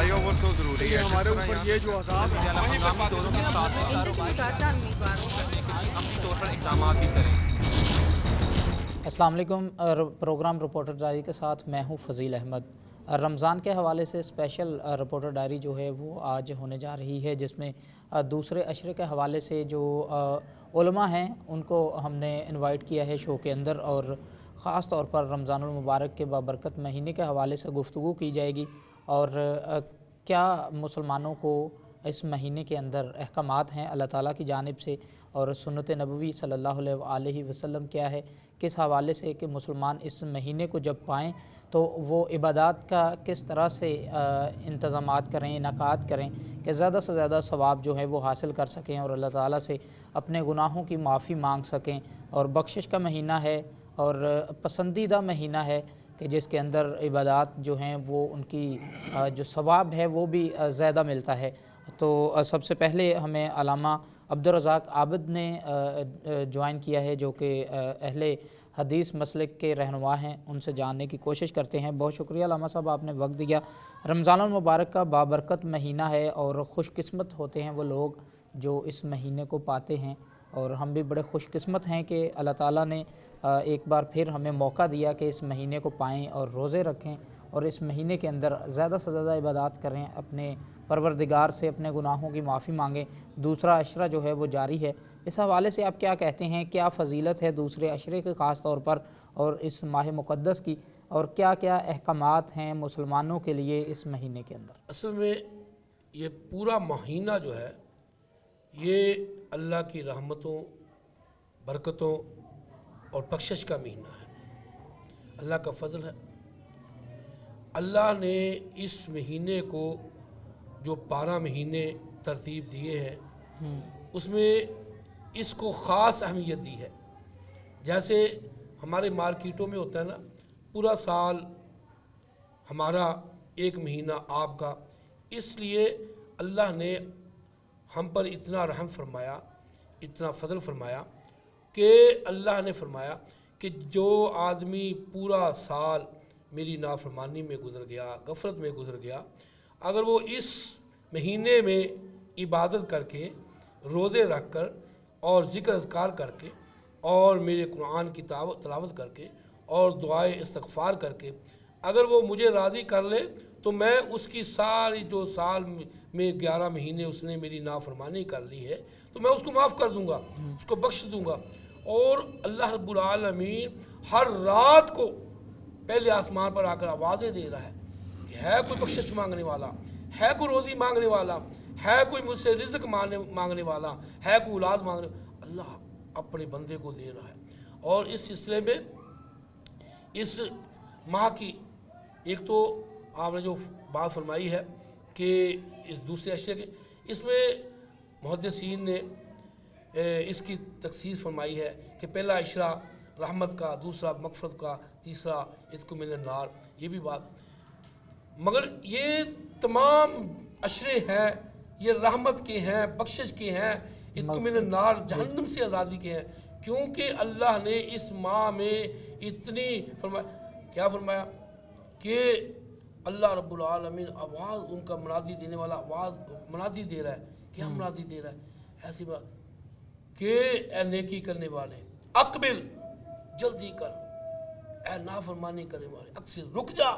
Fly over تو ضروری ہے ہمارے اوپر یہ جو عذاب ہے ہنگامی دوروں کے ساتھ کاروبار کرنے کے لیے عملی طور پر اقدامات بھی کریں۔ السلام علیکم۔ پروگرام رپورٹر ڈائری کے ساتھ میں ہوں فضیل احمد۔ رمضان کے حوالے سے اسپیشل رپورٹر ڈائری جو ہے وہ آج ہونے جا رہی ہے، جس میں دوسرے عشرے کے حوالے سے جو علماء ہیں ان کو ہم نے انوائٹ کیا ہے شو کے اندر، اور خاص طور پر رمضان المبارک کے بابرکت مہینے کے حوالے سے گفتگو کی جائے گی، اور کیا مسلمانوں کو اس مہینے کے اندر احکامات ہیں اللہ تعالیٰ کی جانب سے، اور سنت نبوی صلی اللہ علیہ وسلم کیا ہے، کس حوالے سے کہ مسلمان اس مہینے کو جب پائیں تو وہ عبادات کا کس طرح سے انتظامات کریں، انعقاد کریں کہ زیادہ سے زیادہ ثواب جو ہے وہ حاصل کر سکیں، اور اللہ تعالیٰ سے اپنے گناہوں کی معافی مانگ سکیں۔ اور بخشش کا مہینہ ہے اور پسندیدہ مہینہ ہے کہ جس کے اندر عبادات جو ہیں وہ ان کی جو ثواب ہے وہ بھی زیادہ ملتا ہے۔ تو سب سے پہلے ہمیں علامہ عبدالرزاق عابد نے جوائن کیا ہے، جو کہ اہل حدیث مسلک کے رہنما ہیں، ان سے جاننے کی کوشش کرتے ہیں۔ بہت شکریہ علامہ صاحب، آپ نے وقت دیا۔ رمضان المبارک کا بابرکت مہینہ ہے، اور خوش قسمت ہوتے ہیں وہ لوگ جو اس مہینے کو پاتے ہیں، اور ہم بھی بڑے خوش قسمت ہیں کہ اللہ تعالیٰ نے ایک بار پھر ہمیں موقع دیا کہ اس مہینے کو پائیں اور روزے رکھیں، اور اس مہینے کے اندر زیادہ سے زیادہ عبادات کریں، اپنے پروردگار سے اپنے گناہوں کی معافی مانگیں۔ دوسرا عشرہ جو ہے وہ جاری ہے، اس حوالے سے آپ کیا کہتے ہیں؟ کیا فضیلت ہے دوسرے عشرے کے خاص طور پر اور اس ماہ مقدس کی، اور کیا کیا احکامات ہیں مسلمانوں کے لیے اس مہینے کے اندر؟ اصل میں یہ پورا مہینہ جو ہے یہ اللہ کی رحمتوں، برکتوں اور بخشش کا مہینہ ہے، اللہ کا فضل ہے۔ اللہ نے اس مہینے کو جو 12 مہینے ترتیب دیے ہیں اس میں اس کو خاص اہمیت دی ہے۔ جیسے ہمارے مارکیٹوں میں ہوتا ہے نا، پورا سال ہمارا ایک مہینہ آپ کا، اس لیے اللہ نے ہم پر اتنا رحم فرمایا، اتنا فضل فرمایا کہ اللہ نے فرمایا کہ جو آدمی پورا سال میری نافرمانی میں گزر گیا، غفلت میں گزر گیا، اگر وہ اس مہینے میں عبادت کر کے، روزے رکھ کر اور ذکر اذکار کر کے اور میرے قرآن کی تلاوت کر کے اور دعائے استغفار کر کے اگر وہ مجھے راضی کر لے تو میں اس کی ساری جو سال میں 11 مہینے اس نے میری نافرمانی کر لی ہے تو میں اس کو معاف کر دوں گا، اس کو بخش دوں گا۔ اور اللہ رب العالمین ہر رات کو پہلے آسمان پر آ کر آوازیں دے رہا ہے کہ ہے کوئی بخشش مانگنے والا، ہے کوئی روزی مانگنے والا، ہے کوئی مجھ سے رزق مانگنے والا، ہے کوئی اولاد مانگنے والا۔ اللہ اپنے بندے کو دے رہا ہے۔ اور اس سلسلے میں اس ماہ کی ایک تو آپ نے جو بات فرمائی ہے کہ اس دوسرے عشرے کے، اس میں محدثین نے اس کی تخصیص فرمائی ہے کہ پہلا عشرہ رحمت کا، دوسرا مغفرت کا، تیسرا عتق من النار، یہ بھی بات۔ مگر یہ تمام عشرے ہیں یہ رحمت کے ہیں، بخشش کے ہیں، عتق من النار جہنم سے آزادی کے ہیں، کیونکہ اللہ نے اس ماہ میں اتنی کیا فرمایا کہ اللہ رب العالمین آواز ان کا منادی دینے والا آواز منادی دے رہا ہے۔ کیا منادی دے رہا ہے؟ ایسی بات کہ اے نیکی کرنے والے اقبل، جلدی کر، اے نافرمانی کرنے والے اکثر رک جا،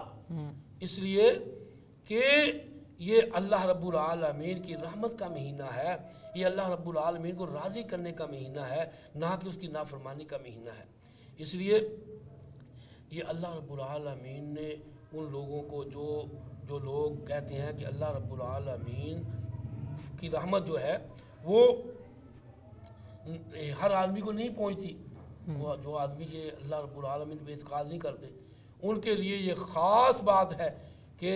اس لیے کہ یہ اللہ رب العالمین کی رحمت کا مہینہ ہے، یہ اللہ رب العالمین کو راضی کرنے کا مہینہ ہے، نہ کہ اس کی نافرمانی کا مہینہ ہے۔ اس لیے یہ اللہ رب العالمین نے ان لوگوں کو جو لوگ کہتے ہیں کہ اللہ رب العالمین کی رحمت جو ہے وہ ہر آدمی کو نہیں پہنچتی، جو آدمی یہ اللہ رب العالمین پہ اعتقاد نہیں کرتے ان کے لیے یہ خاص بات ہے کہ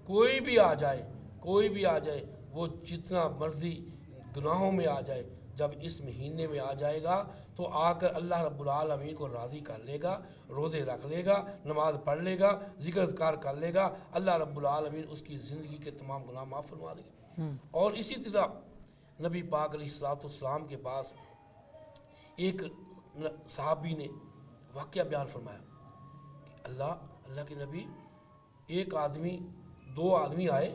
کوئی بھی آ جائے وہ جتنا مرضی گناہوں میں آ جائے، جب اس مہینے میں آ جائے گا تو آ کر اللہ رب العالمین کو راضی کر لے گا، روزے رکھ لے گا، نماز پڑھ لے گا، ذکر اذکار کر لے گا، اللہ رب العالمین اس کی زندگی کے تمام گناہ معاف فرما دیں گے۔ اور اسی طرح نبی پاک علیہ الصلوۃ والسلام کے پاس ایک صحابی نے واقعہ بیان فرمایا کہ اللہ کے نبی، دو آدمی آئے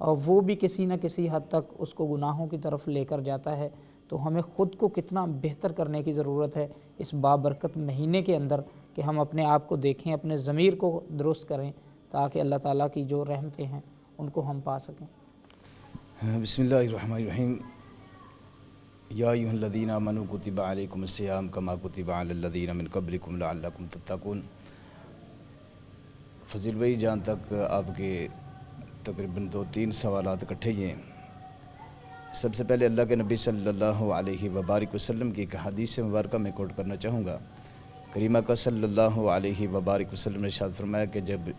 اور وہ بھی کسی نہ کسی حد تک اس کو گناہوں کی طرف لے کر جاتا ہے. تو ہمیں خود کو کتنا بہتر کرنے کی ضرورت ہے اس بابرکت مہینے کے اندر کہ ہم اپنے آپ کو دیکھیں, اپنے ضمیر کو درست کریں تاکہ اللہ تعالیٰ کی جو رحمتیں ہیں ان کو ہم پا سکیں. بسم اللہ الرحمن الرحیم. یا ایھا الذین آمنوا کتب علیکم الصیام کما کتب علی الذین من قبلکم لعلکم تتقون. فضیل بھائی, جہاں تک آپ کے تقریباً 2-3 سوالات اکٹھے ہی ہیں. سب سے پہلے اللہ کے نبی صلی اللہ علیہ وبارک وسلم کی ایک حدیث مبارکہ میں کوٹ کرنا چاہوں گا. کریمہ کا صلی اللہ علیہ وبارک وسلم نے ارشاد فرمایا کہ جب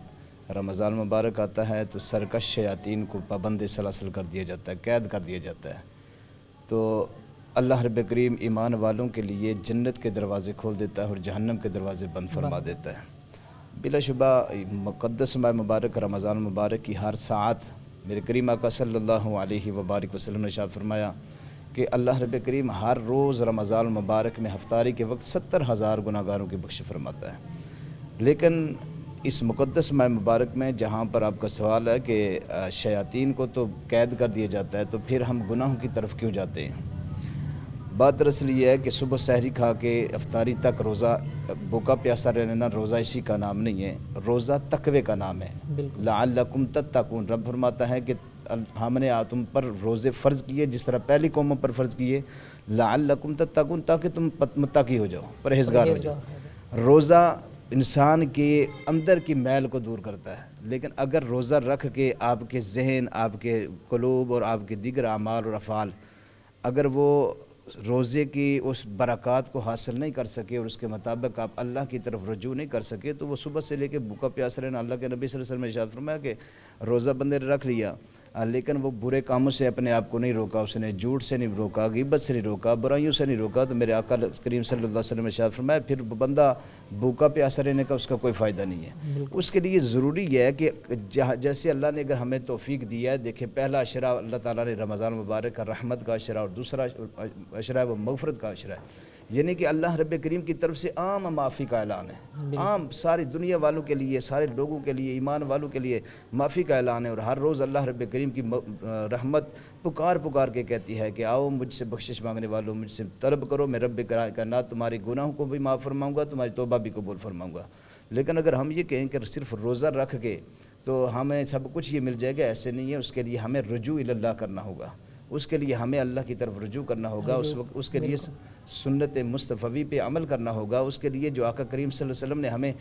رمضان مبارک آتا ہے تو سرکش شیاطین کو پابند سلاسل کر دیا جاتا ہے, قید کر دیا جاتا ہے. تو اللہ رب کریم ایمان والوں کے لیے جنت کے دروازے کھول دیتا ہے اور جہنم کے دروازے بند فرما دیتا ہے. بلا شبہ مقدس ماہ مبارک رمضان مبارک کی ہر ساعت میرے کریم آقا صلی اللہ علیہ وبارک وسلم نے ارشاد فرمایا کہ اللہ رب کریم ہر روز رمضان مبارک میں افطاری کے وقت 70,000 گناہگاروں کی بخش فرماتا ہے. لیکن اس مقدس ماہ مبارک میں جہاں پر آپ کا سوال ہے کہ شیاطین کو تو قید کر دیا جاتا ہے, تو پھر ہم گناہوں کی طرف کیوں جاتے ہیں؟ بات دراصل یہ ہے کہ صبح سحری کھا کے افطاری تک روزہ بھوکا پیاسا رہنا روزہ اسی کا نام نہیں ہے, روزہ تقوی کا نام ہے. لعلکم تتقون. رب فرماتا ہے کہ ہم نے تم پر روزے فرض کیے جس طرح پہلی قوموں پر فرض کیے, لعلکم تتقون, تاکہ تم متقی ہو جاؤ, پرہیزگار ہو جاؤ. روزہ انسان کے اندر کی میل کو دور کرتا ہے, لیکن اگر روزہ رکھ کے آپ کے ذہن, آپ کے قلوب اور آپ کے دیگر اعمال اور افعال اگر وہ روزے کی اس برکات کو حاصل نہیں کر سکے اور اس کے مطابق آپ اللہ کی طرف رجوع نہیں کر سکے, تو وہ صبح سے لے کے بھوکا پیاس رہنا. اللہ کے نبی صلی اللہ علیہ وسلم نے ارشاد فرمایا کہ روزہ بندے نے رکھ لیا لیکن وہ برے کاموں سے اپنے آپ کو نہیں روکا, اس نے جھوٹ سے نہیں روکا, غیبت سے نہیں روکا, برائیوں سے نہیں روکا, تو میرے آقا کریم صلی اللہ علیہ وسلم نے ارشاد فرمایا پھر بندہ بھوکا پیاسا رہنے کا اس کا کوئی فائدہ نہیں ہے. اس کے لیے ضروری یہ ہے کہ جیسے اللہ نے اگر ہمیں توفیق دیا ہے, دیکھیں پہلا اشرا اللہ تعالیٰ نے رمضان مبارک کا رحمت کا اشرا اور دوسرا اشرا وہ مغفرت کا اشرا ہے, یعنی کہ اللہ رب کریم کی طرف سے عام معافی کا اعلان ہے. عام ساری دنیا والوں کے لیے, سارے لوگوں کے لیے, ایمان والوں کے لیے معافی کا اعلان ہے. اور ہر روز اللہ رب کریم کی رحمت پکار کے کہتی ہے کہ آؤ مجھ سے بخشش مانگنے والوں, مجھ سے طلب کرو, میں رب کائنات تمہارے گناہوں کو بھی معاف فرماؤں گا, تمہاری توبہ بھی قبول فرماؤں گا. لیکن اگر ہم یہ کہیں کہ صرف روزہ رکھ کے تو ہمیں سب کچھ یہ مل جائے گا, ایسے نہیں ہے. اس کے لیے ہمیں رجوع اللہ کرنا ہوگا, اس کے لیے ہمیں اللہ کی طرف رجوع کرنا ہوگا, اس کے لیے سنت مصطفی پہ عمل کرنا ہوگا. اس کے لیے جو آقا کریم صلی اللہ علیہ وسلم نے ہمیں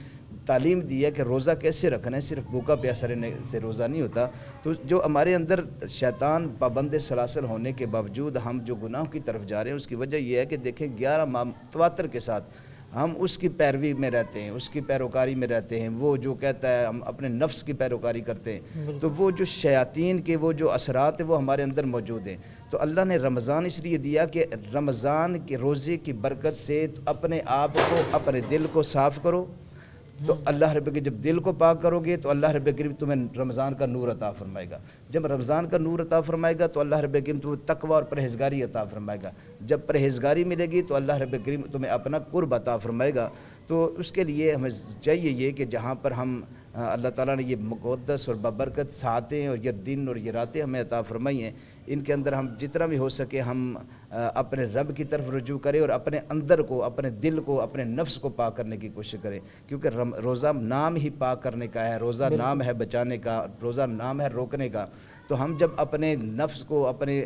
تعلیم دی ہے کہ روزہ کیسے رکھنا ہے, صرف بھوکا پیاسا رہنے سے روزہ نہیں ہوتا. تو جو ہمارے اندر شیطان پابند سلاسل ہونے کے باوجود ہم جو گناہوں کی طرف جا رہے ہیں, اس کی وجہ یہ ہے کہ دیکھیں 11 ماہ تواتر کے ساتھ ہم اس کی پیروی میں رہتے ہیں, اس کی پیروکاری میں رہتے ہیں. وہ جو کہتا ہے ہم اپنے نفس کی پیروکاری کرتے ہیں, تو وہ جو شیاطین کے وہ جو اثرات ہیں وہ ہمارے اندر موجود ہیں. تو اللہ نے رمضان اس لیے دیا کہ رمضان کے روزے کی برکت سے اپنے آپ کو, اپنے دل کو صاف کرو. تو اللہ رب کے جب دل کو پاک کرو گے تو اللہ رب کریم تمہیں رمضان کا نور عطا فرمائے گا. جب رمضان کا نور عطا فرمائے گا تو اللہ رب کریم تمہیں تقوی اور پرہیزگاری عطا فرمائے گا. جب پرہیزگاری ملے گی تو اللہ رب کریم تمہیں اپنا قرب عطا فرمائے گا. تو اس کے لیے ہمیں چاہیے یہ کہ جہاں پر ہم اللہ تعالیٰ نے یہ مقدس اور بابرکت ساعتیں اور یہ دن اور یہ راتیں ہمیں عطا فرمائی ہیں, ان کے اندر ہم جتنا بھی ہو سکے ہم اپنے رب کی طرف رجوع کریں اور اپنے اندر کو, اپنے دل کو, اپنے نفس کو پاک کرنے کی کوشش کریں. کیونکہ روزہ نام ہی پاک کرنے کا ہے, روزہ نام ہے بچانے کا, روزہ نام ہے روکنے کا. تو ہم جب اپنے نفس کو, اپنے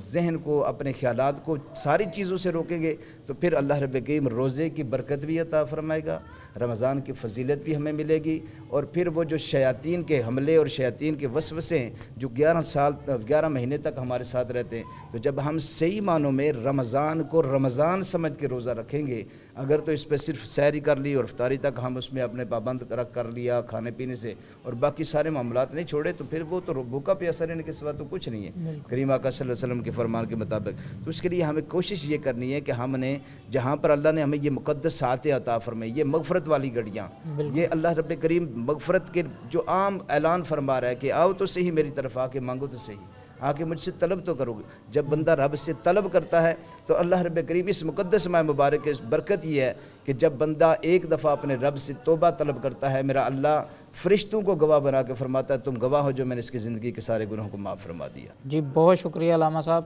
ذہن کو, اپنے خیالات کو ساری چیزوں سے روکیں گے تو پھر اللہ رب کریم روزے کی برکت بھی عطا فرمائے گا, رمضان کی فضیلت بھی ہمیں ملے گی. اور پھر وہ جو شیاطین کے حملے اور شیاطین کے وسوسے ہیں جو 11 مہینے تک ہمارے ساتھ رہتے ہیں, تو جب ہم صحیح معنوں میں رمضان کو رمضان سمجھ کے روزہ رکھیں گے, اگر تو اس پہ صرف سحری کر لی اور افطاری تک ہم اس میں اپنے پابند کر لیا کھانے پینے سے اور باقی سارے معاملات نہیں چھوڑے, تو پھر وہ تو بھوکا پیاسا رہنے کے سوا تو کچھ نہیں ہے کریم آقا صلی اللہ علیہ وسلم کے فرمان کے مطابق. تو اس کے لیے ہمیں کوشش یہ کرنی ہے کہ ہم نے جہاں پر اللہ نے ہمیں یہ مقدس ساعتیں عطا فرمائی, یہ مغفرت والی گھڑیاں, یہ اللہ رب کریم مغفرت کے جو عام اعلان فرما رہا ہے کہ آؤ تو صحیح میری طرف آ کے مانگو تو صحیح, آ کے مجھ سے طلب تو کرو. جب بندہ رب سے طلب کرتا ہے تو اللہ رب کریم اس مقدس ماہ مبارک کی برکت یہ ہے کہ جب بندہ ایک دفعہ اپنے رب سے توبہ طلب کرتا ہے، میرا اللہ فرشتوں کو گواہ بنا کے فرماتا ہے تم گواہ ہو جو میں نے اس کی زندگی کے سارے گناہوں کو معاف فرما دیا. جی بہت شکریہ علامہ صاحب.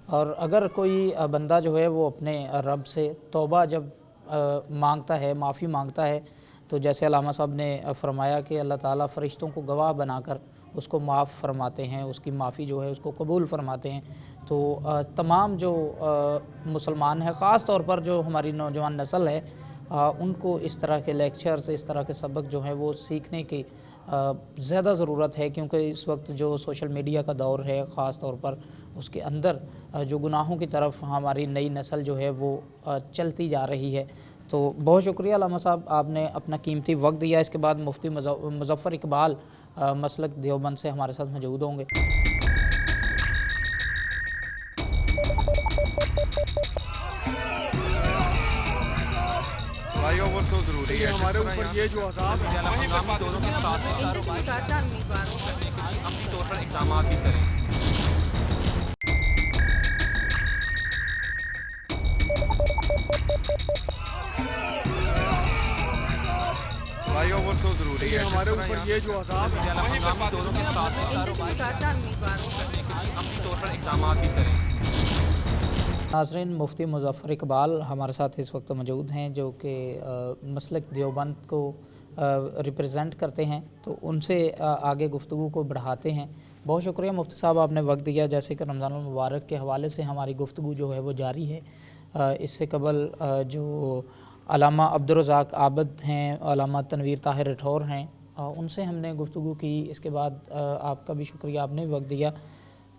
اور اگر کوئی بندہ جو ہے وہ اپنے رب سے توبہ جب مانگتا ہے، معافی مانگتا ہے، تو جیسے علامہ صاحب نے فرمایا کہ اللہ تعالیٰ فرشتوں کو گواہ بنا کر اس کو معاف فرماتے ہیں، اس کی معافی جو ہے اس کو قبول فرماتے ہیں. تو تمام جو مسلمان ہیں، خاص طور پر جو ہماری نوجوان نسل ہے، ان کو اس طرح کے لیکچرز، اس طرح کے سبق جو ہیں وہ سیکھنے کی زیادہ ضرورت ہے، کیونکہ اس وقت جو سوشل میڈیا کا دور ہے خاص طور پر اس کے اندر جو گناہوں کی طرف ہماری نئی نسل جو ہے وہ چلتی جا رہی ہے. تو بہت شکریہ علامہ صاحب، آپ نے اپنا قیمتی وقت دیا. اس کے بعد مفتی مظفر اقبال مسلک دیوبند سے ہمارے ساتھ موجود ہوں گے. فلائی اوور تو ضروری ہے ہمارے اوپر. یہ جو عذاب ہے مقامی دوروں کے ساتھ کاروبار کرنے کے لیے عملی طور پر اقدامات بھی کریں. فلائی اوور تو ضروری ہے ہمارے اوپر. یہ جو عذاب ہے مقامی دوروں کے ساتھ کاروبار کرنے کے لیے عملی طور پر اقدامات بھی کریں. ناظرین، مفتی مظفر اقبال ہمارے ساتھ اس وقت موجود ہیں، جو کہ مسلک دیوبند کو ریپرزینٹ کرتے ہیں، تو ان سے آگے گفتگو کو بڑھاتے ہیں. بہت شکریہ مفتی صاحب، آپ نے وقت دیا. جیسے کہ رمضان المبارک کے حوالے سے ہماری گفتگو جو ہے وہ جاری ہے. اس سے قبل جو علامہ عبدالرزاق عابد ہیں، علامہ تنویر طاہر رٹھور ہیں، ان سے ہم نے گفتگو کی. اس کے بعد آپ کا بھی شکریہ، آپ نے بھی وقت دیا.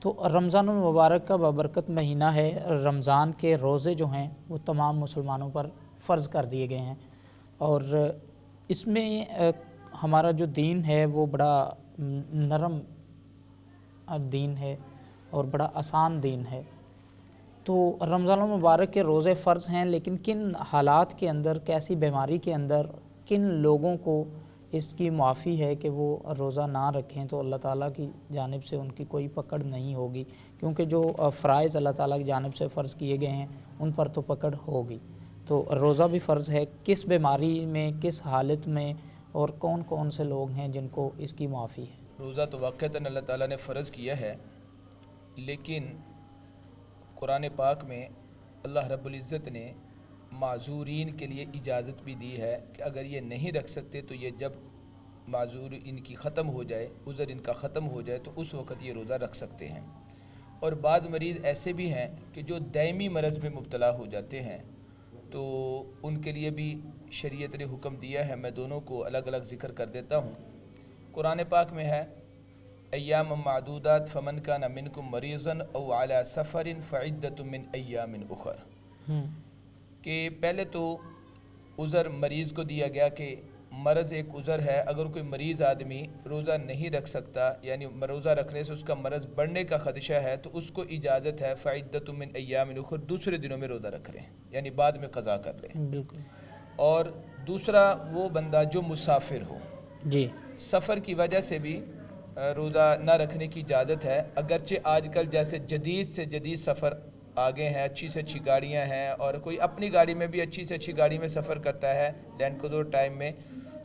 تو رمضان المبارک کا بابرکت مہینہ ہے. رمضان کے روزے جو ہیں وہ تمام مسلمانوں پر فرض کر دیے گئے ہیں، اور اس میں ہمارا جو دین ہے وہ بڑا نرم دین ہے اور بڑا آسان دین ہے. تو رمضان المبارک کے روزے فرض ہیں، لیکن کن حالات کے اندر، کیسی بیماری کے اندر، کن لوگوں کو اس کی معافی ہے کہ وہ روزہ نہ رکھیں، تو اللہ تعالیٰ کی جانب سے ان کی کوئی پکڑ نہیں ہوگی، کیونکہ جو فرائض اللہ تعالیٰ کی جانب سے فرض کیے گئے ہیں ان پر تو پکڑ ہوگی. تو روزہ بھی فرض ہے. کس بیماری میں، کس حالت میں، اور کون کون سے لوگ ہیں جن کو اس کی معافی ہے؟ روزہ تو واقعتاً اللہ تعالیٰ نے فرض کیا ہے، لیکن قرآن پاک میں اللہ رب العزت نے معذورین کے لیے اجازت بھی دی ہے کہ اگر یہ نہیں رکھ سکتے تو یہ جب معذور ان کی ختم ہو جائے، عذر ان کا ختم ہو جائے، تو اس وقت یہ روزہ رکھ سکتے ہیں. اور بعض مریض ایسے بھی ہیں کہ جو دائمی مرض میں مبتلا ہو جاتے ہیں، تو ان کے لیے بھی شریعت نے حکم دیا ہے. میں دونوں کو الگ الگ ذکر کر دیتا ہوں. قرآن پاک میں ہے ایام معدودات فمن کان منکم مریضا او علی سفر فعدۃ من ایام اخر، کہ پہلے تو عذر مریض کو دیا گیا کہ مرض ایک عذر ہے. اگر کوئی مریض آدمی روزہ نہیں رکھ سکتا، یعنی روزہ رکھنے سے اس کا مرض بڑھنے کا خدشہ ہے، تو اس کو اجازت ہے فعدۃ من ایام اخر، دوسرے دنوں میں روزہ رکھ لیں، یعنی بعد میں قضا کر لیں. بالکل. اور دوسرا وہ بندہ جو مسافر ہو، جی، سفر کی وجہ سے بھی روزہ نہ رکھنے کی اجازت ہے. اگرچہ آج کل جیسے جدید سے جدید سفر آگے ہیں، اچھی سے اچھی گاڑیاں ہیں، اور کوئی اپنی گاڑی میں بھی اچھی سے اچھی گاڑی میں سفر کرتا ہے لینڈ کروزر ٹائم میں،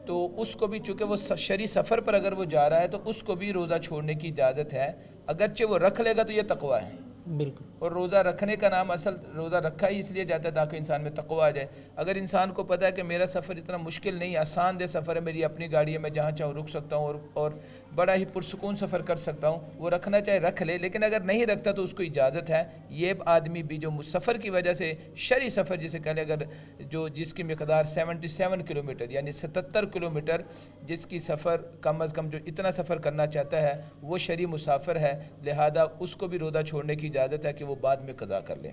تو اس کو بھی چونکہ وہ شرعی سفر پر اگر وہ جا رہا ہے تو اس کو بھی روزہ چھوڑنے کی اجازت ہے. اگرچہ وہ رکھ لے گا تو یہ تقویٰ ہے. بالکل. اور روزہ رکھنے کا نام اصل روزہ رکھا ہی اس لیے جاتا ہے تاکہ انسان میں تقویٰ آ جائے. اگر انسان کو پتہ ہے کہ میرا سفر اتنا مشکل نہیں، آسان دہ سفر ہے، میری اپنی گاڑی ہے، میں جہاں چاہوں رک سکتا ہوں اور بڑا ہی پرسکون سفر کر سکتا ہوں، وہ رکھنا چاہے رکھ لے. لیکن اگر نہیں رکھتا تو اس کو اجازت ہے. یہ آدمی بھی جو سفر کی وجہ سے شرعی سفر جسے کہہ لیں، اگر جس کی مقدار 77 کلومیٹر یعنی 77 کلومیٹر جس کی سفر کم از کم جو اتنا سفر کرنا چاہتا ہے وہ شرعی مسافر ہے، لہذا اس کو بھی روزہ چھوڑنے کی اجازت ہے کہ وہ بعد میں قضا کر لیں.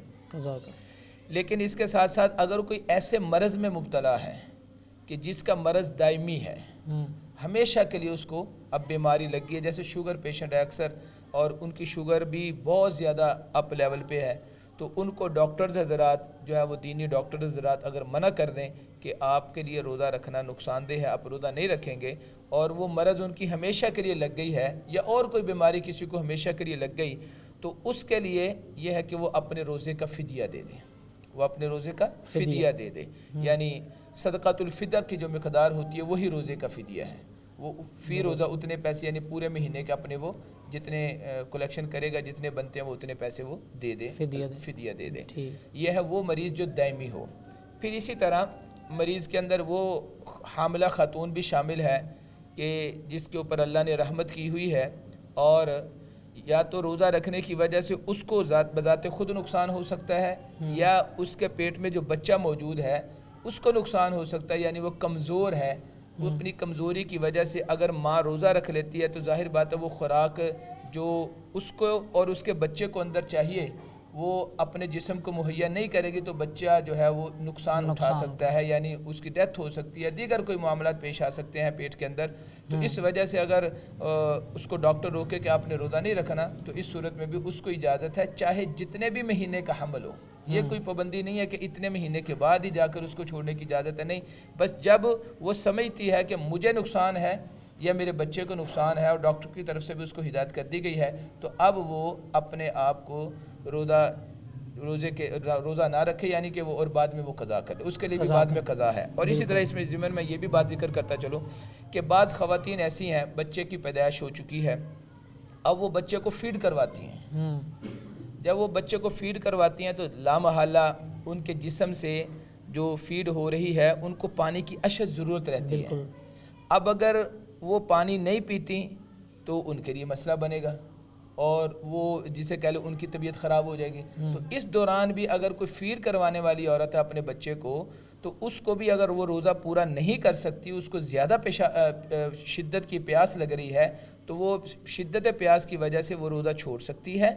لیکن اس کے ساتھ ساتھ اگر کوئی ایسے مرض میں مبتلا ہے کہ جس کا مرض دائمی ہے، ہمیشہ کے لیے اس کو اب بیماری لگ گئی ہے، جیسے شوگر پیشنٹ ہے اکثر، اور ان کی شوگر بھی بہت زیادہ اپ لیول پہ ہے، تو ان کو ڈاکٹرز حضرات جو ہے وہ دینی ڈاکٹرز حضرات اگر منع کر دیں کہ آپ کے لیے روزہ رکھنا نقصان دہ ہے، آپ روزہ نہیں رکھیں گے، اور وہ مرض ان کی ہمیشہ کے لیے لگ گئی ہے، یا اور کوئی بیماری کسی کو ہمیشہ کے لیے لگ گئی، تو اس کے لیے یہ ہے کہ وہ اپنے روزے کا فدیہ دے دے، وہ اپنے روزے کا فدیہ دے دے، یعنی صدقۃ الفطر کی جو مقدار ہوتی ہے وہی روزے کا فدیہ ہے، وہ فی روزہ اتنے پیسے یعنی پورے مہینے کے اپنے وہ جتنے کلیکشن کرے گا جتنے بنتے ہیں وہ اتنے پیسے وہ دے دے، فدیہ دے دے۔ یہ ہے وہ مریض جو دائمی ہو۔ پھر اسی طرح مریض کے اندر وہ حاملہ خاتون بھی شامل ہے کہ جس کے اوپر اللہ نے رحمت کی ہوئی ہے، اور یا تو روزہ رکھنے کی وجہ سے اس کو بذات خود نقصان ہو سکتا ہے، یا اس کے پیٹ میں جو بچہ موجود ہے اس کو نقصان ہو سکتا ہے، یعنی وہ کمزور ہے، وہ اپنی کمزوری کی وجہ سے اگر ماں روزہ رکھ لیتی ہے تو ظاہر بات ہے وہ خوراک جو اس کو اور اس کے بچے کو اندر چاہیے وہ اپنے جسم کو مہیا نہیں کرے گی تو بچہ جو ہے وہ نقصان اٹھا سکتا ہے، یعنی اس کی ڈیتھ ہو سکتی ہے، دیگر کوئی معاملات پیش آ سکتے ہیں پیٹ کے اندر۔ تو اس وجہ سے اگر اس کو ڈاکٹر روکے کہ آپ نے روزہ نہیں رکھنا تو اس صورت میں بھی اس کو اجازت ہے، چاہے جتنے بھی مہینے کا حمل ہو۔ یہ کوئی پابندی نہیں ہے کہ اتنے مہینے کے بعد ہی جا کر اس کو چھوڑنے کی اجازت ہے، نہیں، بس جب وہ سمجھتی ہے کہ مجھے نقصان ہے یا میرے بچے کو نقصان ہے اور ڈاکٹر کی طرف سے بھی اس کو ہدایت کر دی گئی ہے تو اب وہ اپنے آپ کو روزہ نہ رکھے، یعنی کہ وہ اور بعد میں وہ قضا کر لے، اس کے لیے بھی بعد میں قضا ہے۔ اور اسی طرح اس میں ضمن میں یہ بھی بات ذکر کرتا چلوں کہ بعض خواتین ایسی ہیں بچے کی پیدائش ہو چکی ہے، اب وہ بچے کو فیڈ کرواتی ہیں، جب وہ بچے کو فیڈ کرواتی ہیں تو لامحالہ ان کے جسم سے جو فیڈ ہو رہی ہے ان کو پانی کی اشد ضرورت رہتی ہے۔ اب اگر وہ پانی نہیں پیتی تو ان کے لیے مسئلہ بنے گا اور وہ جسے کہہ لو ان کی طبیعت خراب ہو جائے گی۔ تو اس دوران بھی اگر کوئی فیڈ کروانے والی عورت ہے اپنے بچے کو تو اس کو بھی اگر وہ روزہ پورا نہیں کر سکتی، اس کو زیادہ شدت کی پیاس لگ رہی ہے تو وہ شدت پیاس کی وجہ سے وہ روزہ چھوڑ سکتی ہے،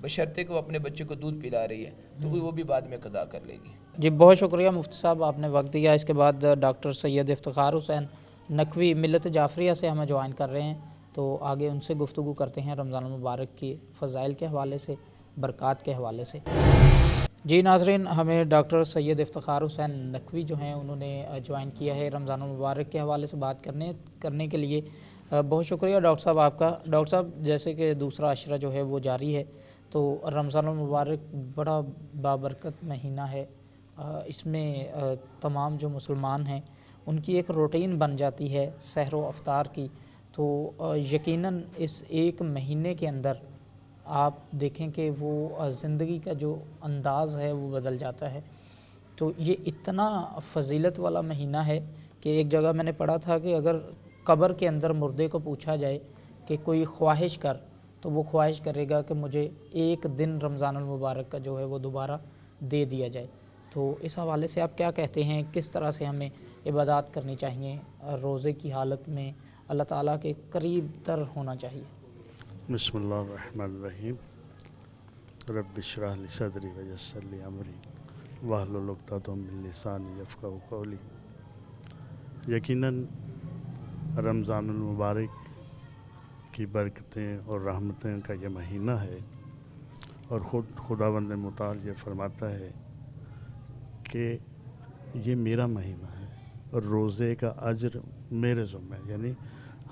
بشرطے کہ وہ اپنے بچے کو دودھ پلا رہی ہے تو وہ بھی بعد میں قضا کر لے گی۔ جی بہت شکریہ مفتی صاحب، آپ نے وقت دیا۔ اس کے بعد ڈاکٹر سید افتخار حسین نقوی ملت جعفریہ سے ہمیں جوائن کر رہے ہیں، تو آگے ان سے گفتگو کرتے ہیں رمضان المبارک کی فضائل کے حوالے سے، برکات کے حوالے سے۔ جی ناظرین، ہمیں ڈاکٹر سید افتخار حسین نقوی جو ہیں انہوں نے جوائن کیا ہے رمضان المبارک کے حوالے سے بات کرنے کے لیے۔ بہت شکریہ ڈاکٹر صاحب آپ کا۔ ڈاکٹر صاحب، جیسے کہ دوسرا عشرہ جو ہے وہ جاری ہے تو رمضان المبارک بڑا بابرکت مہینہ ہے، اس میں تمام جو مسلمان ہیں ان کی ایک روٹین بن جاتی ہے سحر و افطار کی، تو یقیناً اس ایک مہینے کے اندر آپ دیکھیں کہ وہ زندگی کا جو انداز ہے وہ بدل جاتا ہے۔ تو یہ اتنا فضیلت والا مہینہ ہے کہ ایک جگہ میں نے پڑھا تھا کہ اگر قبر کے اندر مردے کو پوچھا جائے کہ کوئی خواہش کر تو وہ خواہش کرے گا کہ مجھے ایک دن رمضان المبارک کا جو ہے وہ دوبارہ دے دیا جائے۔ تو اس حوالے سے آپ کیا کہتے ہیں، کس طرح سے ہمیں عبادات کرنی چاہیے، روزے کی حالت میں اللہ تعالیٰ کے قریب تر ہونا چاہیے؟ بسم اللہ الرحمن الرحیم، رب اشرح لی صدری ویسر لی امری واحلل عقدۃ من لسانی یفقہوا قولی۔ یقیناً رمضان المبارک کی برکتیں اور رحمتیں کا یہ مہینہ ہے، اور خداوند متعال یہ فرماتا ہے کہ یہ میرا مہینہ ہے اور روزے کا اجر میرے ذمہ ہے، یعنی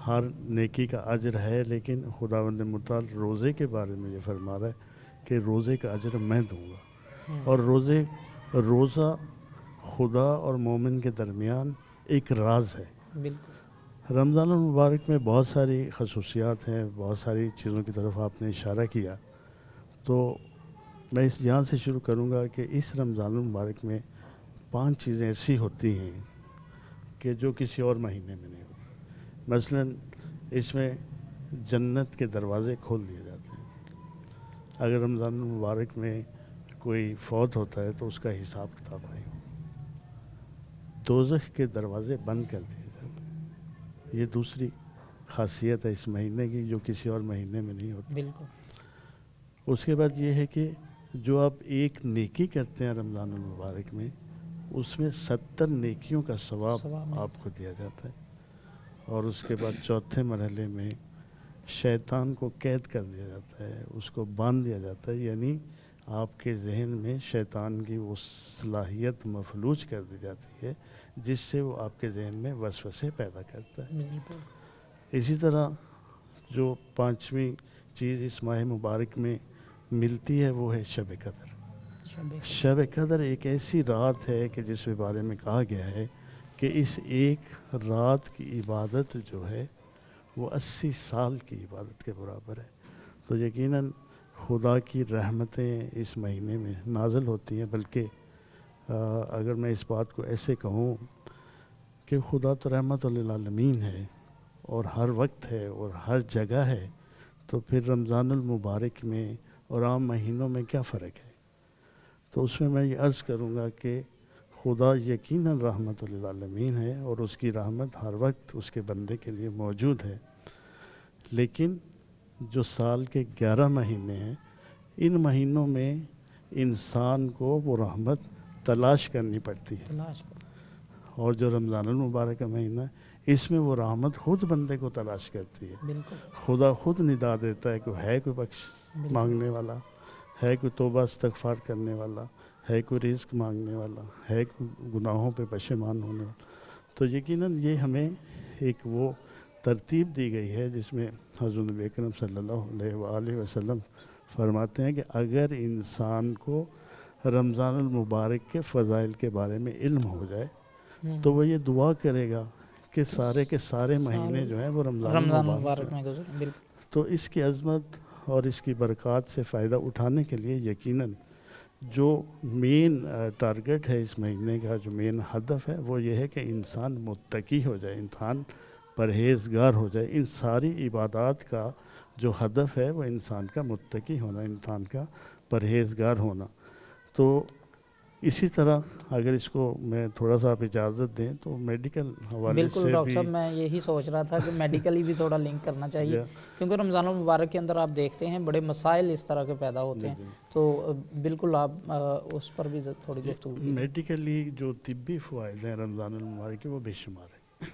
ہر نیکی کا اجر ہے، لیکن خداوند متعال روزے کے بارے میں یہ فرما رہا ہے کہ روزے کا اجر میں دوں گا۔ اور روزہ خدا اور مومن کے درمیان ایک راز ہے۔ بالکل۔ رمضان المبارک میں بہت ساری خصوصیات ہیں، بہت ساری چیزوں کی طرف آپ نے اشارہ کیا، تو میں یہاں سے شروع کروں گا کہ اس رمضان المبارک میں 5 چیزیں ایسی ہوتی ہیں کہ جو کسی اور مہینے میں نہیں ہوتی۔ مثلاً اس میں جنت کے دروازے کھول دیے جاتے ہیں۔ اگر رمضان المبارک میں کوئی فوت ہوتا ہے تو اس کا حساب کتاب نہیں ہوتا، دوزخ کے دروازے بند کر دیے جاتے ہیں۔ یہ دوسری خاصیت ہے اس مہینے کی جو کسی اور مہینے میں نہیں ہوتی۔ بالکل۔ اس کے بعد یہ ہے کہ جو آپ ایک نیکی کرتے ہیں رمضان المبارک میں، اس میں 70 نیکیوں کا ثواب آپ کو دیا جاتا ہے۔ اور اس کے بعد چوتھے مرحلے میں شیطان کو قید کر دیا جاتا ہے، اس کو باندھ دیا جاتا ہے، یعنی آپ کے ذہن میں شیطان کی وہ صلاحیت مفلوج کر دی جاتی ہے جس سے وہ آپ کے ذہن میں وسوسے پیدا کرتا ہے۔ اسی طرح جو 5ویں چیز اس ماہ مبارک میں ملتی ہے وہ ہے شب قدر. شب قدر ایک ایسی رات ہے کہ جس کے بارے میں کہا گیا ہے کہ اس ایک رات کی عبادت جو ہے وہ 80 سال کی عبادت کے برابر ہے. تو یقیناً خدا کی رحمتیں اس مہینے میں نازل ہوتی ہیں. بلکہ اگر میں اس بات کو ایسے کہوں کہ خدا تو رحمت للعالمین ہے اور ہر وقت ہے اور ہر جگہ ہے, تو پھر رمضان المبارک میں اور عام مہینوں میں کیا فرق ہے؟ تو اس میں یہ عرض کروں گا کہ خدا یقیناً رحمت للعالمین ہے اور اس کی رحمت ہر وقت اس کے بندے کے لیے موجود ہے. لیکن جو سال کے 11 مہینے ہیں, ان مہینوں میں انسان کو وہ رحمت تلاش کرنی پڑتی ہے. اور جو رمضان المبارک کا مہینہ ہے, اس میں وہ رحمت خود بندے کو تلاش کرتی ہے. خدا خود ندا دیتا ہے کہ ہے کوئی بخش مانگنے والا, ہے کوئی توبہ استغفار کرنے والا, ہے کوئی رزق مانگنے والا, ہے کوئی گناہوں پہ پشیمان ہونے والا. تو یقیناً یہ ہمیں ایک وہ ترتیب دی گئی ہے جس میں حضور نبی اکرم صلی اللہ علیہ وآلہ وسلم فرماتے ہیں کہ اگر انسان کو رمضان المبارک کے فضائل کے بارے میں علم ہو جائے تو وہ یہ دعا کرے گا کہ سارے کے سارے مہینے جو ہیں وہ رمضان المبارک میں گزریں. تو اس کی عظمت اور اس کی برکات سے فائدہ اٹھانے کے لیے یقیناً جو مین ٹارگٹ ہے اس مہینے کا, جو مین ہدف ہے, وہ یہ ہے کہ انسان متقی ہو جائے, انسان پرہیزگار ہو جائے. ان ساری عبادات کا جو ہدف ہے وہ انسان کا متقی ہونا, انسان کا پرہیزگار ہونا. تو اسی طرح اگر اس کو میں تھوڑا سا آپ اجازت دیں تو میڈیکل حوالے سے بالکل ڈاکٹر صاحب, میں یہی سوچ رہا تھا کہ میڈیکلی بھی تھوڑا لنک کرنا چاہیے, کیونکہ رمضان المبارک کے اندر آپ دیکھتے ہیں بڑے مسائل اس طرح کے پیدا ہوتے ہیں. تو بالکل آپ اس پر بھی تھوڑی گفتگو. میڈیکلی جو طبی فوائد ہیں رمضان المبارک کے وہ بے شمار ہیں.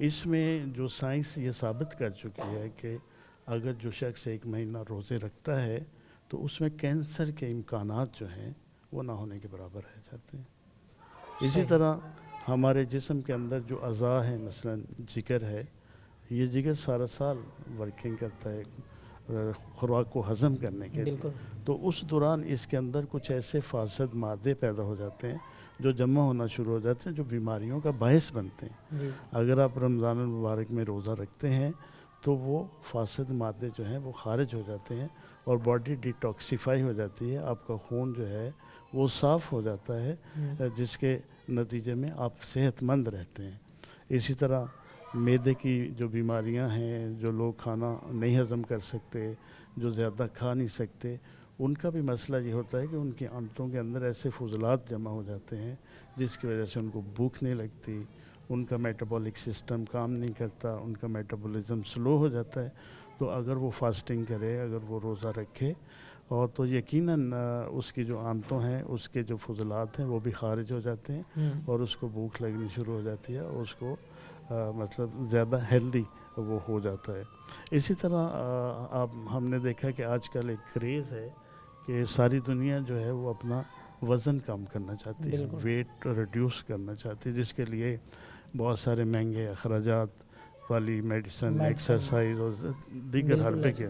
اس میں جو سائنس یہ ثابت کر چکی ہے کہ اگر جو شخص 1 مہینہ روزے رکھتا ہے تو اس میں کینسر کے امکانات جو ہیں وہ نہ ہونے کے برابر رہ جاتے ہیں. اسی طرح ہمارے جسم کے اندر جو اعضاء ہیں, مثلا جگر ہے, یہ جگر سارا سال ورکنگ کرتا ہے خوراک کو ہضم کرنے کے لیے. تو اس دوران اس کے اندر کچھ ایسے فاسد مادے پیدا ہو جاتے ہیں جو جمع ہونا شروع ہو جاتے ہیں, جو بیماریوں کا باعث بنتے ہیں. اگر آپ رمضان المبارک میں روزہ رکھتے ہیں تو وہ فاسد مادے جو ہیں وہ خارج ہو جاتے ہیں اور باڈی ڈیٹاکسیفائی ہو جاتی ہے. آپ کا خون جو ہے وہ صاف ہو جاتا ہے, جس کے نتیجے میں آپ صحت مند رہتے ہیں. اسی طرح معدے کی جو بیماریاں ہیں, جو لوگ کھانا نہیں ہضم کر سکتے, جو زیادہ کھا نہیں سکتے, ان کا بھی مسئلہ یہ ہوتا ہے کہ ان کے آنتوں کے اندر ایسے فضلات جمع ہو جاتے ہیں جس کی وجہ سے ان کو بھوک نہیں لگتی, ان کا میٹابولک سسٹم کام نہیں کرتا, ان کا میٹابولزم سلو ہو جاتا ہے. تو اگر وہ فاسٹنگ کرے, اگر وہ روزہ رکھے, اور تو یقیناً اس کی جو آنتوں ہیں اس کے جو فضلات ہیں وہ بھی خارج ہو جاتے ہیں اور اس کو بھوک لگنی شروع ہو جاتی ہے اور اس کو مطلب زیادہ ہیلدی وہ ہو جاتا ہے. اسی طرح ہم نے دیکھا کہ آج کل ایک کریز ہے کہ ساری دنیا جو ہے وہ اپنا وزن کم کرنا چاہتی ہے, ویٹ ریڈیوس کرنا چاہتی ہے, جس کے لیے بہت سارے مہنگے اخراجات والی میڈیسن, ایکسرسائز اور دیگر حربے کے.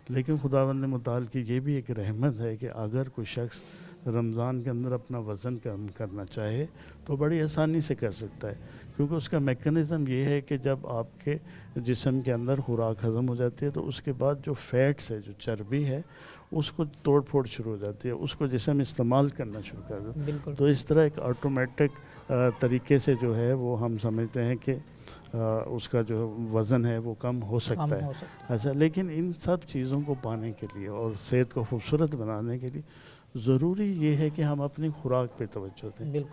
لیکن خداوند متعال کی یہ بھی ایک رحمت ہے کہ اگر کوئی شخص رمضان کے اندر اپنا وزن کم کرنا چاہے تو بڑی آسانی سے کر سکتا ہے, کیونکہ اس کا میکنزم یہ ہے کہ جب آپ کے جسم کے اندر خوراک ہضم ہو جاتی ہے تو اس کے بعد جو فیٹس ہے, جو چربی ہے, اس کو توڑ پھوڑ شروع ہو جاتی ہے, اس کو جسم استعمال کرنا شروع کر دیتا ہے. تو اس طرح ایک آٹومیٹک طریقے سے جو ہے وہ ہم سمجھتے ہیں کہ اس کا جو وزن ہے وہ کم ہو سکتا ہے. اچھا, لیکن ان سب چیزوں کو پانے کے لیے اور صحت کو خوبصورت بنانے کے لیے ضروری یہ ہے کہ ہم اپنی خوراک پہ توجہ دیں.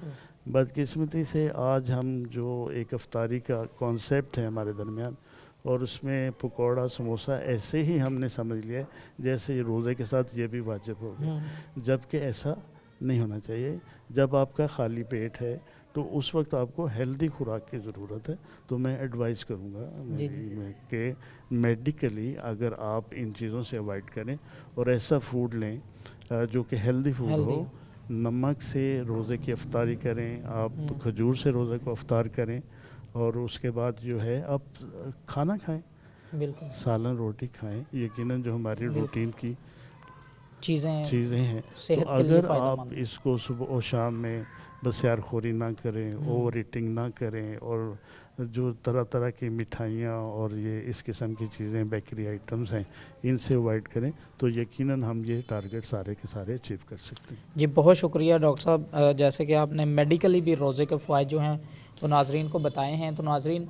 بدقسمتی سے آج ہم جو ایک افطاری کا کانسیپٹ ہے ہمارے درمیان, اور اس میں پکوڑا سموسہ ایسے ہی ہم نے سمجھ لیا جیسے روزے کے ساتھ یہ بھی واجب ہو گیا, جبکہ ایسا نہیں ہونا چاہیے. جب آپ کا خالی پیٹ ہے تو اس وقت آپ کو ہیلدی خوراک کی ضرورت ہے. تو میں ایڈوائز کروں گا کہ میڈیکلی اگر آپ ان چیزوں سے اوائڈ کریں اور ایسا فوڈ لیں جو کہ ہیلدی فوڈ ہو. نمک سے روزے کی افطاری کریں, آپ کھجور سے روزے کو افطار کریں, اور اس کے بعد جو ہے آپ کھانا کھائیں, سالن روٹی کھائیں. یقیناً جو ہماری روٹین کی چیزیں ہیں. تو اگر آپ اس کو صبح و شام میں بسیار خوری نہ کریں, اوور ایٹنگ نہ کریں, اور جو طرح طرح کی مٹھائیاں اور یہ اس قسم کی چیزیں بیکری آئٹمز ہیں ان سے اوائڈ کریں, تو یقیناً ہم یہ ٹارگٹ سارے کے سارے اچیو کر سکتے ہیں. جی بہت شکریہ ڈاکٹر صاحب, جیسے کہ آپ نے میڈیکلی بھی روزے کے فوائد جو ہیں وہ ناظرین کو بتائے ہیں. تو ناظرین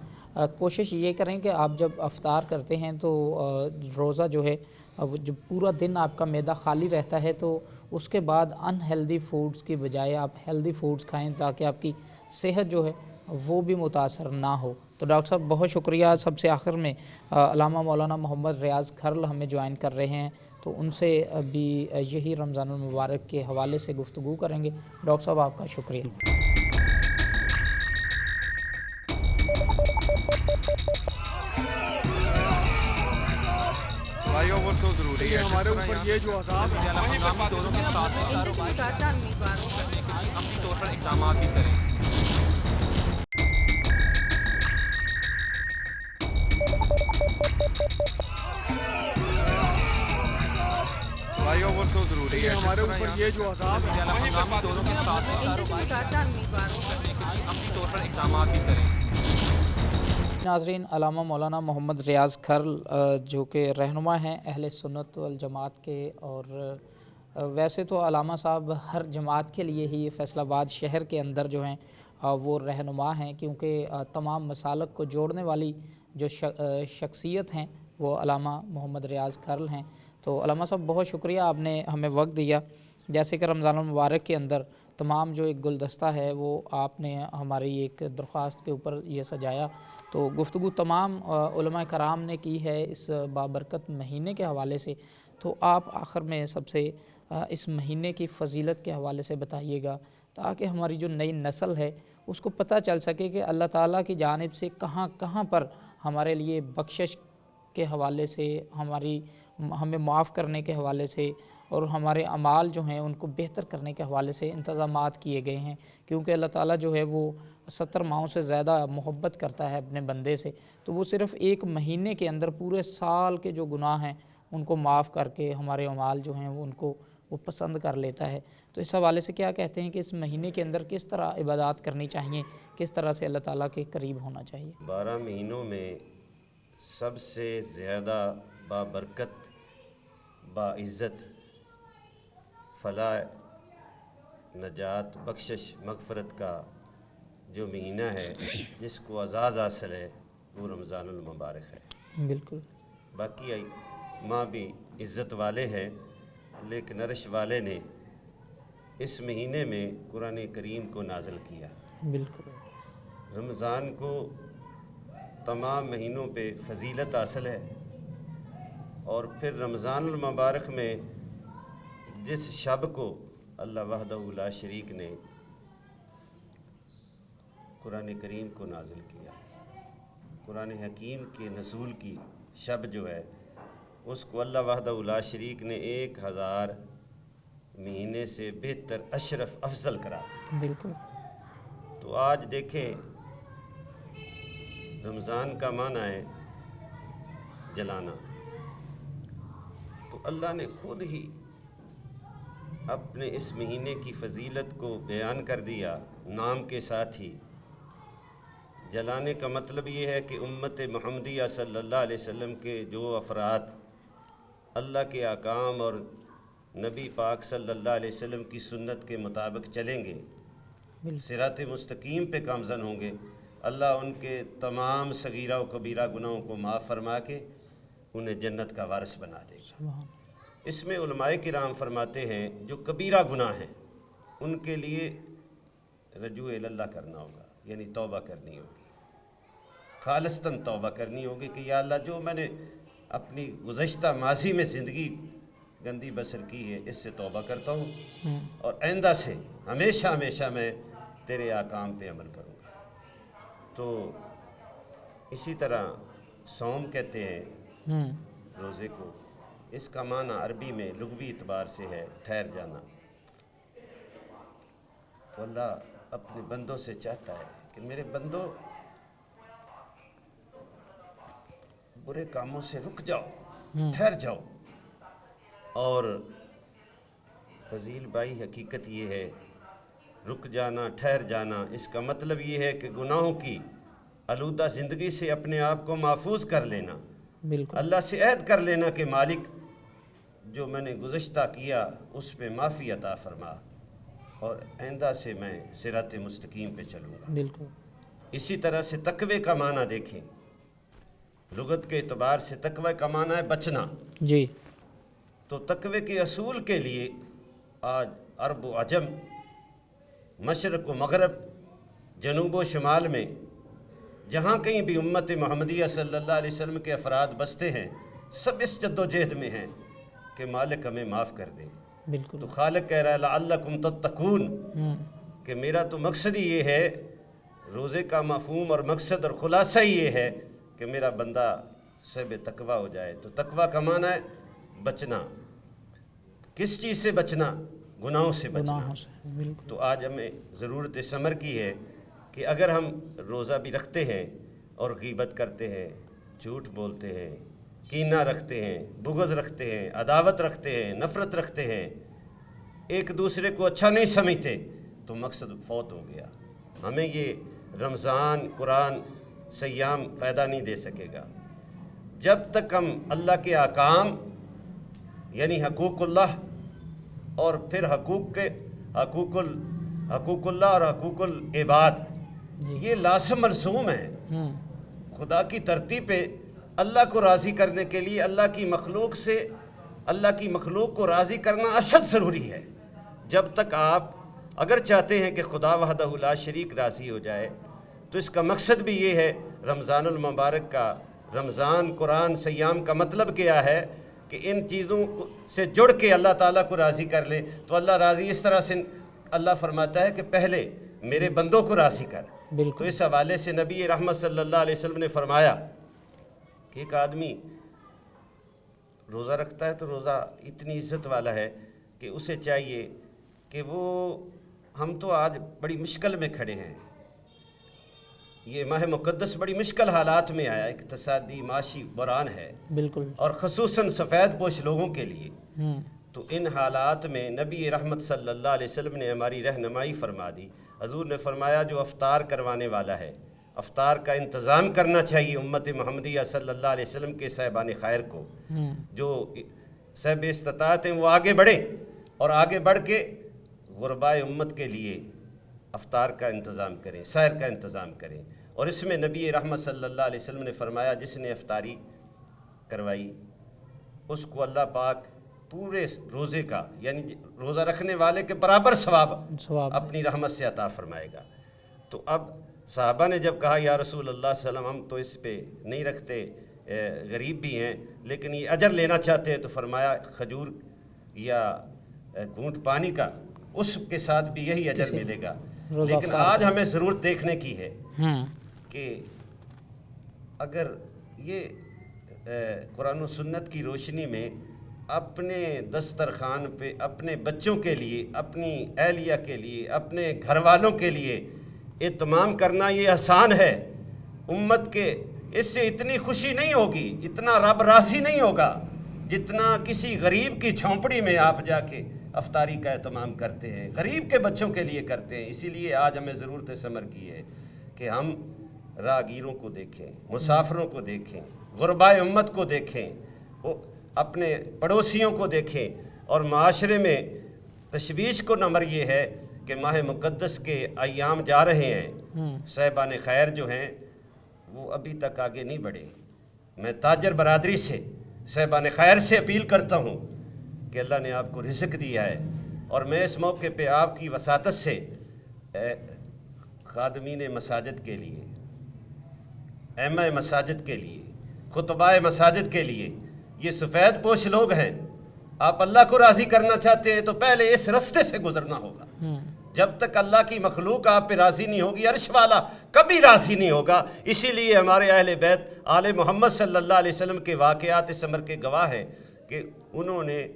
کوشش یہ کریں کہ آپ جب افطار کرتے ہیں تو روزہ جو ہے جب پورا دن آپ کا معدہ خالی رہتا ہے تو اس کے بعد ان ہیلدی فوڈز کی بجائے آپ ہیلدی فوڈز کھائیں تاکہ آپ کی صحت جو ہے وہ بھی متاثر نہ ہو. تو ڈاکٹر صاحب بہت شکریہ. سب سے آخر میں علامہ مولانا محمد ریاض کھرل ہمیں جوائن کر رہے ہیں, تو ان سے بھی یہی رمضان المبارک کے حوالے سے گفتگو کریں گے. ڈاکٹر صاحب آپ کا شکریہ. بھائیوں وہ تو ضروری ہے ہمارے اوپر یہ جو عذاب ہے ہنگامی دوروں کے ساتھ کاروبار کرنے کے لیے عملی طور پر اقدامات بھی کریں. بھائیوں وہ تو ضروری ہے ہمارے اوپر یہ جو عذاب ہے ہنگامی دوروں کے ساتھ کاروبار کرنے کے لیے عملی طور پر اقدامات بھی کریں. ناظرین, علامہ مولانا محمد ریاض کھرل جو کہ رہنما ہیں اہل سنت والجماعت کے, اور ویسے تو علامہ صاحب ہر جماعت کے لیے ہی فیصل آباد شہر کے اندر جو ہیں وہ رہنما ہیں, کیونکہ تمام مسالک کو جوڑنے والی جو شخصیت ہیں وہ علامہ محمد ریاض کھرل ہیں. تو علامہ صاحب بہت شکریہ, آپ نے ہمیں وقت دیا. جیسے کہ رمضان المبارک کے اندر تمام جو ایک گلدستہ ہے وہ آپ نے ہماری ایک درخواست کے اوپر یہ سجایا, تو گفتگو تمام علماء کرام نے کی ہے اس بابرکت مہینے کے حوالے سے. تو آپ آخر میں سب سے اس مہینے کی فضیلت کے حوالے سے بتائیے گا, تاکہ ہماری جو نئی نسل ہے اس کو پتہ چل سکے کہ اللہ تعالیٰ کی جانب سے کہاں کہاں پر ہمارے لیے بخشش کے حوالے سے, ہمیں معاف کرنے کے حوالے سے, اور ہمارے اعمال جو ہیں ان کو بہتر کرنے کے حوالے سے انتظامات کیے گئے ہیں. کیونکہ اللہ تعالیٰ جو ہے وہ 70 ماہوں سے زیادہ محبت کرتا ہے اپنے بندے سے, تو وہ صرف ایک مہینے کے اندر پورے سال کے جو گناہ ہیں ان کو معاف کر کے ہمارے اعمال جو ہیں ان کو وہ پسند کر لیتا ہے. تو اس حوالے سے کیا کہتے ہیں کہ اس مہینے کے اندر کس طرح عبادات کرنی چاہیے, کس طرح سے اللہ تعالیٰ کے قریب ہونا چاہیے؟ 12 مہینوں میں سب سے زیادہ بابرکت, باعزت, فلاح, نجات, بخشش, مغفرت کا جو مہینہ ہے جس کو اعزاز حاصل ہے وہ رمضان المبارک ہے. بالکل. باقی ماں بھی عزت والے ہیں, لیکن عرش والے نے اس مہینے میں قرآن کریم کو نازل کیا. بالکل. رمضان کو تمام مہینوں پہ فضیلت حاصل ہے, اور پھر رمضان المبارک میں جس شب کو اللہ وحدہ لا شریک نے قرآن کریم کو نازل کیا, قرآن حکیم کے نزول کی شب جو ہے اس کو اللہ وحدہ لا شریک نے 1000 مہینے سے بہتر, اشرف, افضل کرا. بالکل. تو آج دیکھیں رمضان کا معنی ہے جلانا, تو اللہ نے خود ہی اپنے اس مہینے کی فضیلت کو بیان کر دیا نام کے ساتھ ہی. جلانے کا مطلب یہ ہے کہ امت محمدیہ صلی اللہ علیہ وسلم کے جو افراد اللہ کے احکام اور نبی پاک صلی اللہ علیہ وسلم کی سنت کے مطابق چلیں گے, صراط مستقیم پہ گامزن ہوں گے, اللہ ان کے تمام صغیرہ و کبیرہ گناہوں کو معاف فرما کے انہیں جنت کا وارث بنا دے گا. اس میں علماء کرام فرماتے ہیں جو کبیرہ گناہ ہیں ان کے لیے رجوع اللہ کرنا ہوگا, یعنی توبہ کرنی ہوگی, خالصتاً توبہ کرنی ہوگی کہ یا اللہ جو میں نے اپنی گزشتہ ماضی میں زندگی گندی بسر کی ہے اس سے توبہ کرتا ہوں, اور آئندہ سے ہمیشہ ہمیشہ میں تیرے احکام پہ عمل کروں گا. تو اسی طرح صوم کہتے ہیں روزے کو, اس کا معنی عربی میں لغوی اعتبار سے ہے ٹھہر جانا. تو اللہ اپنے بندوں سے چاہتا ہے کہ میرے بندوں برے کاموں سے رک جاؤ, ٹھہر جاؤ, اور فضیل بھائی حقیقت یہ ہے، رک جانا، ٹھہر جانا، اس کا مطلب یہ ہے کہ گناہوں کی آلودہ زندگی سے اپنے آپ کو محفوظ کر لینا، بالکل اللہ سے عہد کر لینا کہ مالک جو میں نے گزشتہ کیا اس پہ معافی عطا فرما اور آئندہ سے میں صراط مستقیم پہ چلوں گا۔ بالکل اسی طرح سے تقوی کا معنی دیکھیں، لغت کے اعتبار سے تقوی کا معنی ہے بچنا۔ جی، تو تقوی کے اصول کے لیے آج عرب و عجم، مشرق و مغرب، جنوب و شمال میں جہاں کہیں بھی امت محمدیہ صلی اللہ علیہ وسلم کے افراد بستے ہیں، سب اس جد و جہد میں ہیں کہ مالک ہمیں معاف کر دے۔ بالکل تو خالق کہہ رہا ہے لعلکم تتقون، کہ میرا تو مقصد ہی یہ ہے، روزے کا مفہوم اور مقصد اور خلاصہ ہی یہ ہے کہ میرا بندہ صاحب تقوی ہو جائے۔ تو تقوی کا معنی ہے بچنا۔ کس چیز سے بچنا؟ گناہوں سے بچنا۔ گناہوں سے، بالکل تو آج ہمیں ضرورت ثمر کی ہے کہ اگر ہم روزہ بھی رکھتے ہیں اور غیبت کرتے ہیں، جھوٹ بولتے ہیں، کینہ رکھتے ہیں، بغض رکھتے ہیں، عداوت رکھتے ہیں، نفرت رکھتے ہیں، ایک دوسرے کو اچھا نہیں سمجھتے، تو مقصد فوت ہو گیا۔ ہمیں یہ رمضان، قرآن، سیام فائدہ نہیں دے سکے گا جب تک ہم اللہ کے احکام یعنی حقوق اللہ اور پھر حقوق اللہ اور حقوق العباد یہ لازم ملزوم ہیں۔ خدا کی ترتیب پہ اللہ کو راضی کرنے کے لیے اللہ کی مخلوق کو راضی کرنا اشد ضروری ہے۔ جب تک آپ اگر چاہتے ہیں کہ خدا وحدہ لا شریک راضی ہو جائے تو اس کا مقصد بھی یہ ہے۔ رمضان المبارک کا، رمضان، قرآن، سیام کا مطلب کیا ہے کہ ان چیزوں سے جڑ کے اللہ تعالیٰ کو راضی کر لے تو اللہ راضی اس طرح سے اللہ فرماتا ہے کہ پہلے میرے بندوں کو راضی کر۔ تو اس حوالے سے نبی رحمت صلی اللہ علیہ وسلم نے فرمایا کہ ایک آدمی روزہ رکھتا ہے تو روزہ اتنی عزت والا ہے کہ اسے چاہیے کہ ہم تو آج بڑی مشکل میں کھڑے ہیں، یہ ماہ مقدس بڑی مشکل حالات میں آیا، اقتصادی معاشی بحران ہے، بالکل، اور خصوصاً سفید پوش لوگوں کے لیے۔ تو ان حالات میں نبی رحمت صلی اللہ علیہ وسلم نے ہماری رہنمائی فرما دی۔ حضور نے فرمایا جو افطار کروانے والا ہے، افطار کا انتظام کرنا چاہیے امت محمدیہ صلی اللہ علیہ وسلم کے صاحبان خیر کو، جو صاحب استطاعت ہیں وہ آگے بڑھیں اور آگے بڑھ کے غربائے امت کے لیے افطار کا انتظام کریں، سحر کا انتظام کریں۔ اور اس میں نبی رحمت صلی اللہ علیہ وسلم نے فرمایا جس نے افطاری کروائی اس کو اللہ پاک پورے روزے کا یعنی روزہ رکھنے والے کے برابر ثواب اپنی رحمت سے عطا فرمائے گا۔ تو اب صحابہ نے جب کہا یا رسول اللہ صلی اللہ علیہ وسلم ہم تو اس پہ نہیں رکھتے، غریب بھی ہیں لیکن یہ اجر لینا چاہتے ہیں، تو فرمایا کھجور یا گھونٹ پانی کا اس کے ساتھ بھی یہی اجر ملے گا۔ لیکن آج ہمیں ضرورت دیکھنے کی ہے کہ اگر یہ قرآن و سنت کی روشنی میں اپنے دسترخوان پہ اپنے بچوں کے لیے، اپنی اہلیہ کے لیے، اپنے گھر والوں کے لیے اہتمام کرنا یہ آسان ہے، امت کے اس سے اتنی خوشی نہیں ہوگی، اتنا رب راضی نہیں ہوگا جتنا کسی غریب کی جھونپڑی میں آپ جا کے افطاری کا اہتمام کرتے ہیں، غریب کے بچوں کے لیے کرتے ہیں۔ اسی لیے آج ہمیں ضرورت ثمر کی ہے کہ ہم راہگیروں کو دیکھیں، مسافروں کو دیکھیں، غربائے امت کو دیکھیں، اپنے پڑوسیوں کو دیکھیں، اور معاشرے میں تشویش کو نمبر یہ ہے کہ ماہ مقدس کے ایام جا رہے ہیں، صاحبان خیر جو ہیں وہ ابھی تک آگے نہیں بڑھے۔ میں تاجر برادری سے، صاحبان خیر سے اپیل کرتا ہوں کہ اللہ نے آپ کو رزق دیا ہے، اور میں اس موقع پہ آپ کی وساطت سے خادمین مساجد کے لیے، ائمہ مساجد کے لیے، خطباء مساجد کے لیے، یہ سفید پوش لوگ ہیں، آپ اللہ کو راضی کرنا چاہتے ہیں تو پہلے اس رستے سے گزرنا ہوگا۔ جب تک اللہ کی مخلوق آپ پہ راضی نہیں ہوگی، عرش والا کبھی راضی نہیں ہوگا۔ اسی لیے ہمارے اہل بیت آل محمد صلی اللہ علیہ وسلم کے واقعات اس امر کے گواہ ہیں کہ انہوں نے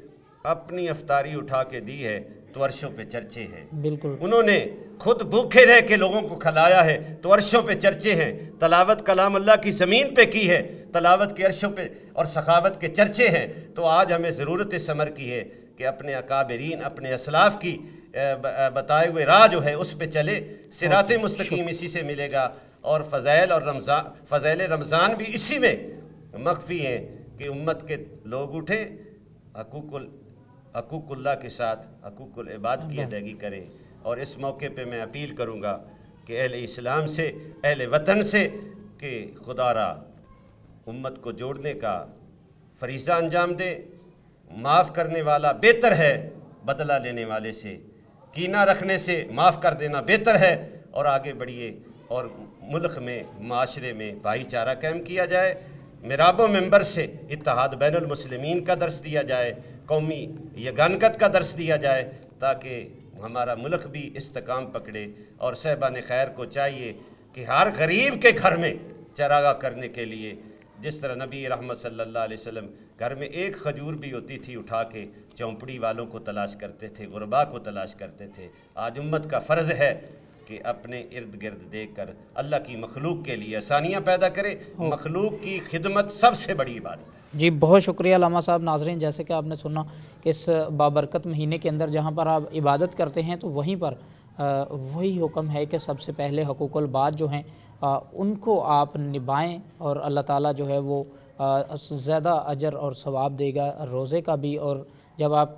اپنی افطاری اٹھا کے دی ہے تو عرشوں پہ چرچے ہیں. بالکل. انہوں نے خود بھوکے رہ کے لوگوں کو کھلایا ہے تو عرشوں پہ چرچے ہیں. تلاوت کلام اللہ کی زمین پہ کی ہے, تلاوت کے عرشوں پہ اور سخاوت کے چرچے ہیں. تو آج ہمیں ضرورت اس امر کی ہے کہ اپنے اکابرین, اپنے اسلاف کی بتائے ہوئے راہ جو ہے اس پہ چلے. صراط مستقیم اسی سے ملے گا, اور فضائل رمضان بھی اسی میں مخفی ہیں کہ امت کے لوگ اٹھیں, حقوق اللہ کے ساتھ حقوق العباد کی ادائیگی کریں. اور اس موقع پہ میں اپیل کروں گا کہ اہل اسلام سے, اہل وطن سے, کہ خدا را امت کو جوڑنے کا فریضہ انجام دے. معاف کرنے والا بہتر ہے بدلہ لینے والے سے, کینہ رکھنے سے معاف کر دینا بہتر ہے. اور آگے بڑھیے اور ملک میں, معاشرے میں بھائی چارہ قائم کیا جائے. محراب و منبر سے اتحاد بین المسلمین کا درس دیا جائے, قومی یگانگت کا درس دیا جائے, تاکہ ہمارا ملک بھی استحکام پکڑے. اور صاحبان خیر کو چاہیے کہ ہر غریب کے گھر میں چراغاہ کرنے کے لیے, جس طرح نبی رحمت صلی اللہ علیہ وسلم گھر میں ایک کھجور بھی ہوتی تھی اٹھا کے چونپڑی والوں کو تلاش کرتے تھے, غربا کو تلاش کرتے تھے. آج امت کا فرض ہے کہ اپنے ارد گرد دیکھ کر اللہ کی مخلوق کے لیے آسانیاں پیدا کرے. مخلوق کی خدمت سب سے بڑی عبادت ہے. جی بہت شکریہ علامہ صاحب. ناظرین, جیسے کہ آپ نے سنا کہ اس بابرکت مہینے کے اندر جہاں پر آپ عبادت کرتے ہیں تو وہیں پر وہی حکم ہے کہ سب سے پہلے حقوق العباد جو ہیں ان کو آپ نبھائیں, اور اللہ تعالیٰ جو ہے وہ زیادہ اجر اور ثواب دے گا روزے کا بھی. اور جب آپ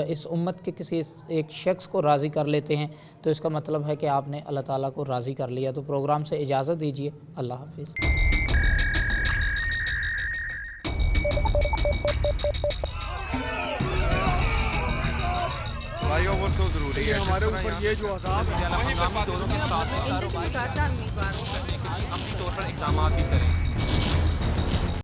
اس امت کے کسی ایک شخص کو راضی کر لیتے ہیں تو اس کا مطلب ہے کہ آپ نے اللہ تعالیٰ کو راضی کر لیا. تو پروگرام سے اجازت دیجیے. اللہ حافظ. بھائیوں وہ تو ضروری ہے ہمارے اوپر یہ جو عذاب ہے مقامی طوروں کے ساتھ کاروبار عملی طور پر اقدامات بھی کریں.